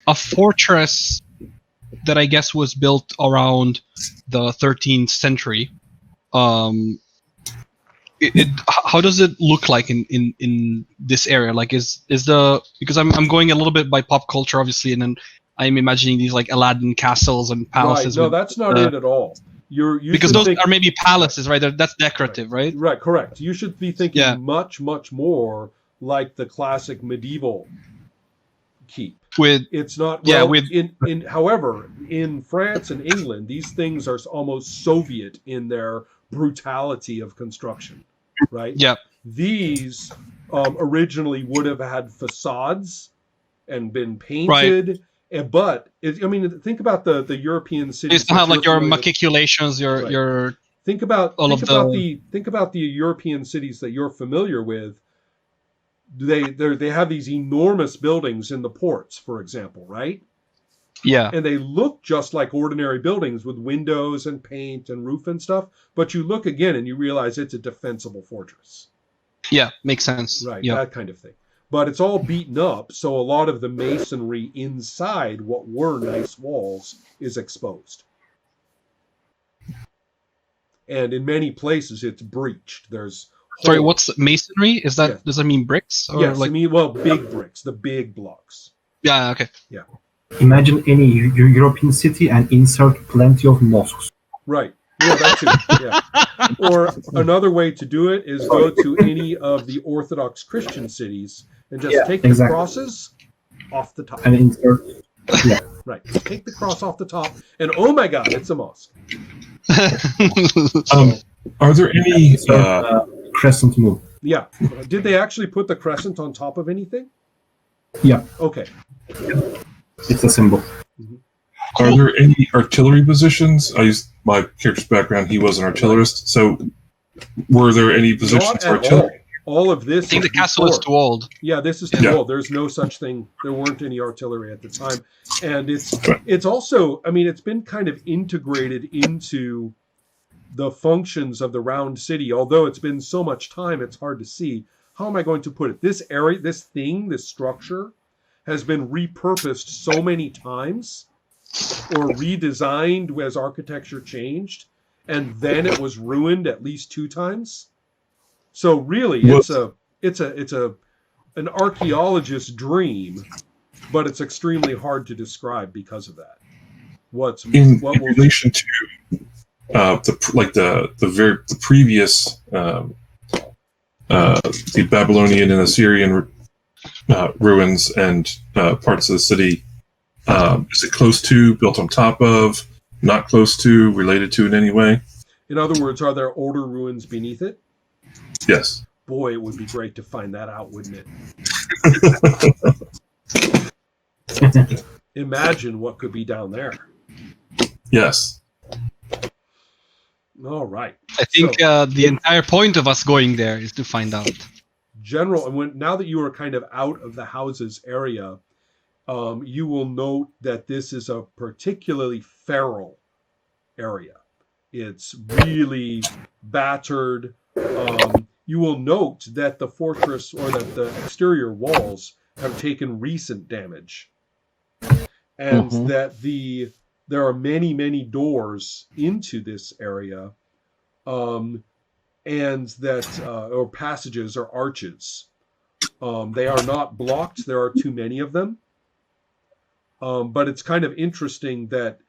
a fortress that I guess was built around the 13th century. How does it look like in this area? Like because I'm going a little bit by pop culture, obviously, and then I'm imagining these like Aladdin castles and palaces. Right. No, that's not it at all. Because those are maybe palaces, right? That's decorative, right? Right, correct. You should be thinking much, much more like the classic medieval keep. It's not. Well, however, in France and England, these things are almost Soviet in their brutality of construction, right? Yeah. These originally would have had facades and been painted. Right. But think about the European cities. They still have like your maculations, your think about the European cities that you're familiar with. They have these enormous buildings in the ports, for example, right? Yeah. And they look just like ordinary buildings with windows and paint and roof and stuff. But you look again and you realize it's a defensible fortress. Yeah, makes sense. Right, yeah. That kind of thing. But it's all beaten up, so a lot of the masonry inside what were nice walls is exposed. And in many places, it's breached. There's Sorry, what's masonry? Does that mean bricks? Or yes, big bricks, the big blocks. Yeah, okay. Yeah. Imagine any European city and insert plenty of mosques. Right. Yeah, that's it. Yeah. Or another way to do it is go to any of the Orthodox Christian cities and just take the crosses off the top. And insert. Yeah. Right. Take the cross off the top, and oh my God, it's a mosque. Are there any crescent moon? Yeah. Did they actually put the crescent on top of anything? Yeah. Okay. It's a symbol. Mm-hmm. Are there any artillery positions? I used my character's background. He was an artillerist. So were there any positions for artillery? All of this. I think the castle is too old. Yeah, this is too old. There's no such thing. There weren't any artillery at the time. And it's also, it's been kind of integrated into the functions of the round city. Although it's been so much time, it's hard to see. How am I going to put it? This area, this structure has been repurposed so many times or redesigned as architecture changed, and then it was ruined at least 2 times. So really, it's an archaeologist's dream, but it's extremely hard to describe because of that. In relation to the previous the Babylonian and Assyrian ruins and parts of the city, is it close to, built on top of, not close to, related to in any way? In other words, are there older ruins beneath it? Yes. Boy, it would be great to find that out, wouldn't it? Imagine what could be down there. Yes. All right. I think the entire point of us going there is to find out. Now that you are kind of out of the houses area, you will note that this is a particularly feral area. It's really battered. You will note that the fortress or that the exterior walls have taken recent damage, and that there are many, many doors into this area, and that or passages or arches. They are not blocked. There are too many of them. But it's kind of interesting that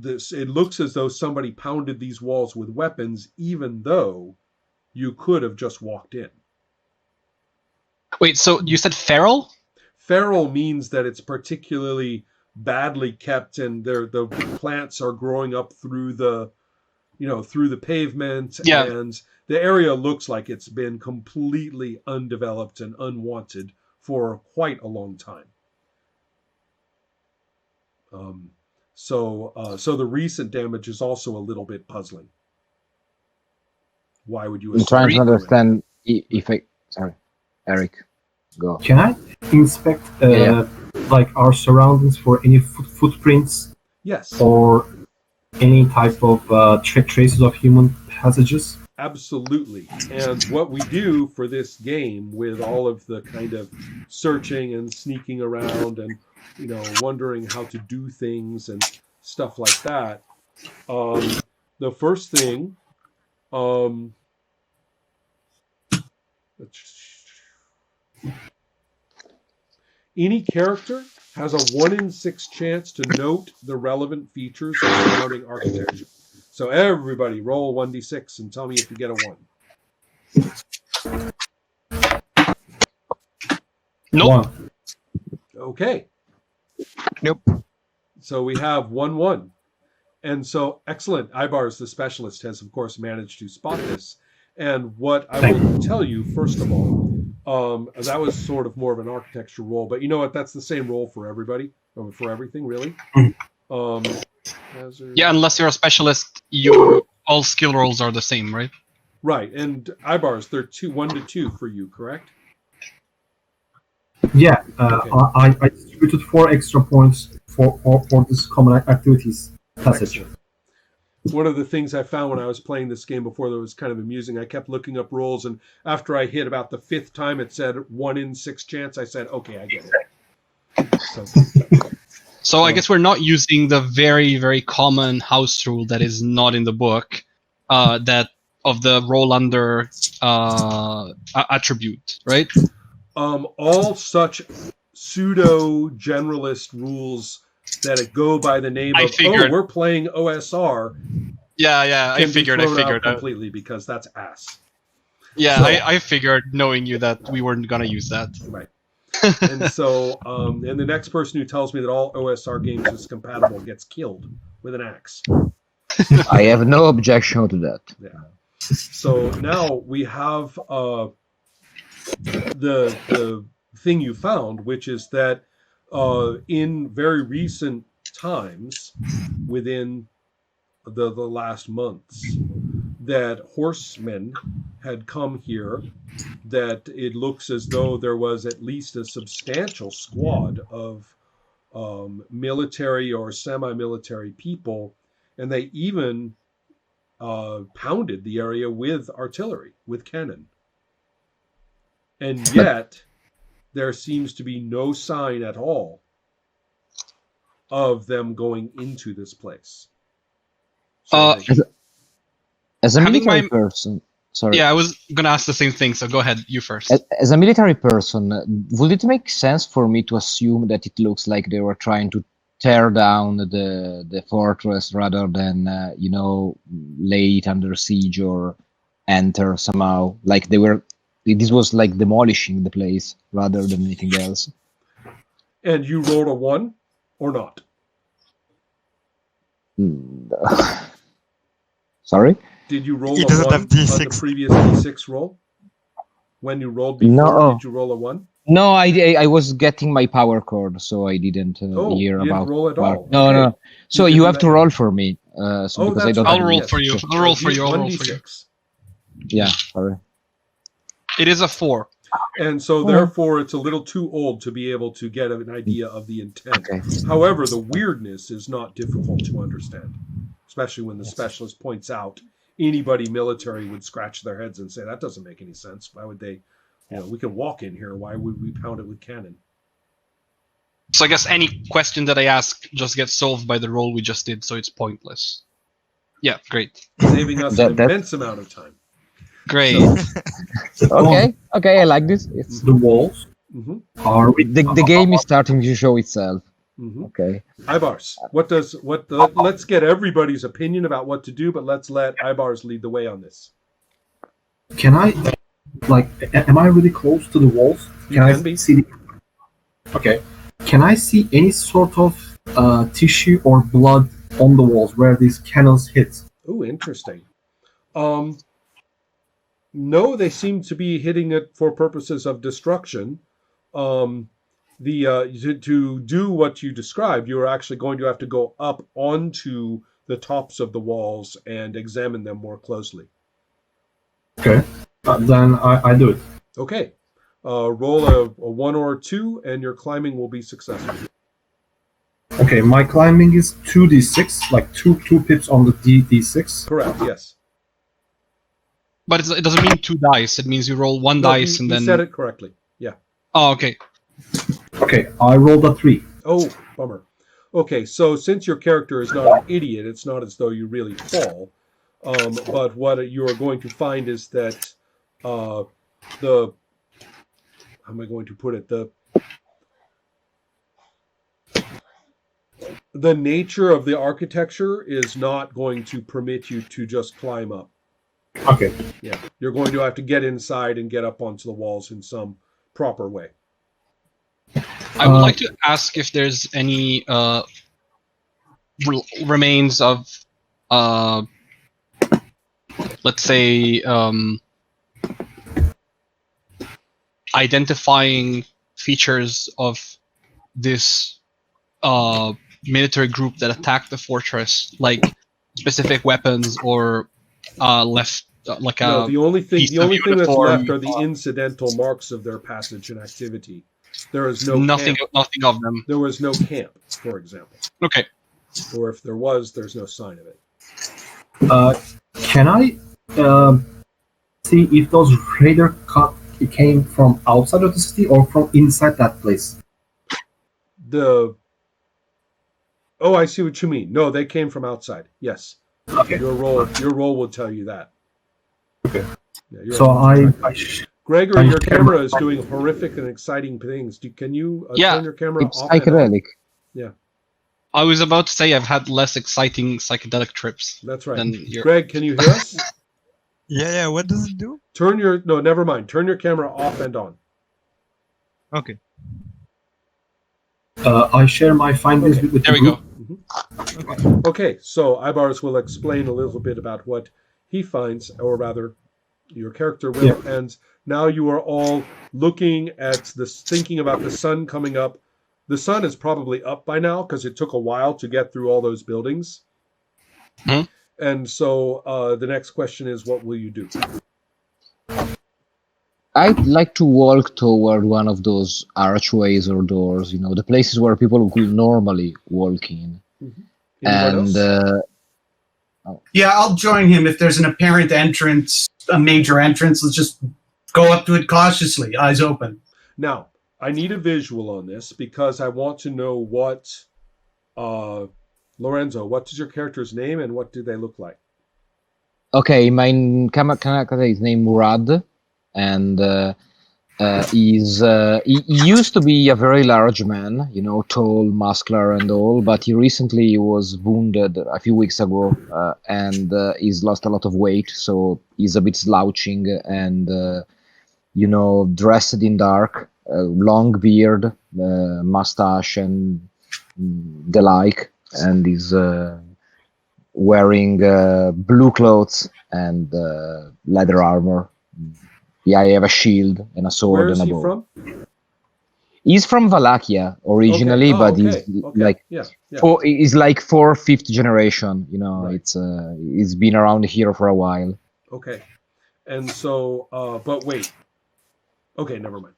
it looks as though somebody pounded these walls with weapons, even though you could have just walked in. Wait, so you said feral? Feral means that it's particularly badly kept, and the plants are growing up through the pavement, and the area looks like it's been completely undeveloped and unwanted for quite a long time. So the recent damage is also a little bit puzzling. Why would you? I'm trying to understand if I. Sorry, Eric, go. Can I inspect like our surroundings for any footprints? Yes. Or any type of traces of human passages? Absolutely. And what we do for this game with all of the kind of searching and sneaking around and wondering how to do things and stuff like that. The first thing, any character has a 1 in 6 chance to note the relevant features of surrounding architecture. So everybody roll 1d6 and tell me if you get a 1. Nope. 1. Okay. Nope. So we have 1-1. And so, excellent. Ibar's, the specialist, has, of course, managed to spot this. And what I will tell you, first of all, that was sort of more of an architecture roll. But you know what? That's the same roll for everybody, for everything, really. Yeah, unless you're a specialist, all skill rolls are the same, right? Right. And Ibar's, they're 1 to 2 for you, correct? Yeah, Okay. I distributed 4 extra points for this common activities passage. Excellent. One of the things I found when I was playing this game before that was kind of amusing, I kept looking up rolls, and after I hit about the 5th time it said 1 in 6 chance, I said, okay, I get it. So I guess we're not using the very, very common house rule that is not in the book, that of the roll under attribute, right? All such pseudo generalist rules that go by the name of we're playing OSR. Yeah, I figured completely because that's ass. Yeah, So, I figured, knowing you, that we weren't gonna use that. Right. And so, and the next person who tells me that all OSR games is compatible gets killed with an axe. I have no objection to that. Yeah. So now we have the thing you found, which is that in very recent times, within the last months, that horsemen had come here, that it looks as though there was at least a substantial squad of military or semi-military people, and they even pounded the area with artillery, with cannon. And yet, there seems to be no sign at all of them going into this place. So As a Having military my- person, sorry. Yeah, I was gonna ask the same thing, so go ahead, you first. As a military person, would it make sense for me to assume that it looks like they were trying to tear down the fortress rather than lay it under siege or enter somehow? Like this was like demolishing the place rather than anything else. And you rolled a 1 or not? Sorry? Did you roll He a doesn't 1 have on the D6. previous D6 roll? When you rolled before, No. did you roll a 1? No, I was getting my power cord, so I didn't hear you didn't about. roll at all. No, Okay. no. So can you do have that to now. roll for me. Because I that's don't. I'll right. roll Yes. for you. I'll roll for you. I'll roll for you. 1d6. Yeah, sorry. It is a 4. And so, therefore, it's a little too old to be able to get an idea of the intent. Okay. However, the weirdness is not difficult to understand, especially when the specialist points out anybody military would scratch their heads and say, that doesn't make any sense. Why would they, we can walk in here. Why would we pound it with cannon? So I guess any question that I ask just gets solved by the roll we just did, so it's pointless. Yeah, great. Saving us an That- immense amount of time. Great. Okay, I like this. It's The walls Mm-hmm. are the game is starting to show itself. Mm-hmm. Okay. Ibars, let's get everybody's opinion about what to do, but let's let Ibars lead the way on this. Can I, am I really close to the walls? You can be. see? Okay. Can I see any sort of tissue or blood on the walls where these cannons hit? Oh, interesting. No, they seem to be hitting it for purposes of destruction. To do what you described, you are actually going to have to go up onto the tops of the walls and examine them more closely. Okay. Then I do it. Okay. Roll a 1 or a 2, and your climbing will be successful. Okay, my climbing is 2d6, like two pips on the d6. Correct, yes. But it doesn't mean 2 dice. It means you roll 1 No, dice and he then. said it correctly. Yeah. Oh, okay. Okay, I rolled a 3. Oh, bummer. Okay, so since your character is not an idiot, it's not as though you really fall. But what you are going to find is that the how am I going to put it? The nature of the architecture is not going to permit you to just climb up. Okay. Yeah, you're going to have to get inside and get up onto the walls in some proper way. I would like to ask if there's any remains of, let's say, identifying features of this military group that attacked the fortress, like specific weapons or left like No, a the only thing piece the of only thing that's uniform, left are the incidental marks of their passage and activity. There is no nothing camp. nothing of them. There was no camp, for example. Okay. Or if there was, there's no sign of it. Can I see if those raider cut came from outside of the city or from inside that place? Oh, I see what you mean. No, they came from outside. Yes. Okay. Your role will tell you that. Okay. Yeah, So Gregor, I your share camera my- is doing horrific and exciting things. Can you Yeah, turn your camera It's off and on? psychedelic. I was about to say I've had less exciting psychedelic trips That's right. than your. Greg, can you hear us? Yeah. What does it do? No, never mind. Turn your camera off and on. Okay. I share my findings Okay. with There the we group. go. Okay, so Ibarus will explain a little bit about what he finds, or rather, your character will. Yeah. And now you are all looking at this, thinking about the sun coming up. The sun is probably up by now because it took a while to get through all those buildings. Hmm. And so the next question is, what will you do? I'd like to walk toward one of those archways or doors, the places where people would normally walk in. Anyone And else? Yeah, I'll join him if there's an apparent entrance, a major entrance. Let's just go up to it cautiously, eyes open. Now, I need a visual on this because I want to know what, Lorenzo, what is your character's name and what do they look like? okay, my character is named Murad, and he used to be a very large man, tall, muscular, and all, but he recently was wounded a few weeks ago, and he's lost a lot of weight, so he's a bit slouching and, dressed in dark, long beard, mustache, and the like, and he's wearing blue clothes and leather armor. Yeah, I have a shield and a sword Where is and a he bow. from? He's from Wallachia originally, Okay. but Okay. he's Okay. like Yeah. he's like fifth generation. Right. It's he's been around here for a while. Okay. And so, but wait. Okay, never mind.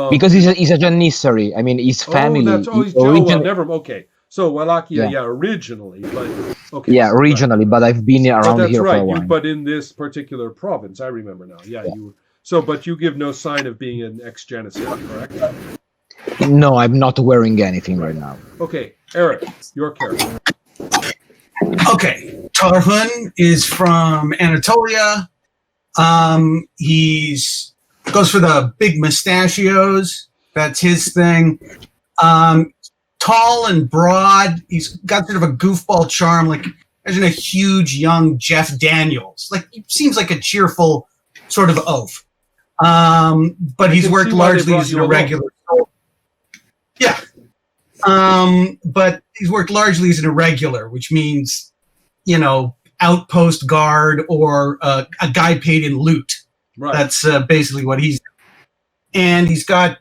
Because he's a Janissary. I mean, his family. Never. Okay. So Wallachia, Yeah. originally, but okay. Yeah, right. regionally, but I've been But around that's here for a right. while. But in this particular province, I remember now. Yeah, you. So, but you give no sign of being an ex-Janissary, correct? No, I'm not wearing anything right now. Okay, Eric, your character. Okay, Tarhun is from Anatolia. He's goes for the big mustachios. That's his thing. Tall and broad. He's got sort of a goofball charm. Like, imagine a huge young Jeff Daniels. Like, he seems like a cheerful sort of oaf. But he's can worked see why they largely brought as you an along. irregular. Yeah. But he's worked largely as an irregular, which means, outpost guard or a guy paid in loot. Right. That's basically what he's. And he's got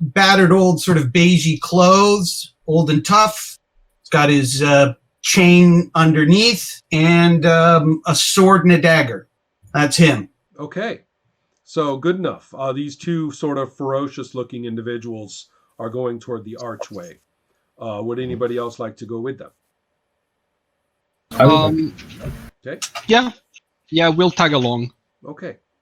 battered old sort of beigey clothes, old and tough. He's got his chain underneath and a sword and a dagger. That's him. Okay. So good enough. These two sort of ferocious-looking individuals are going toward the archway. Would anybody else like to go with them? I would like- Okay. Yeah, we'll tag along. Okay.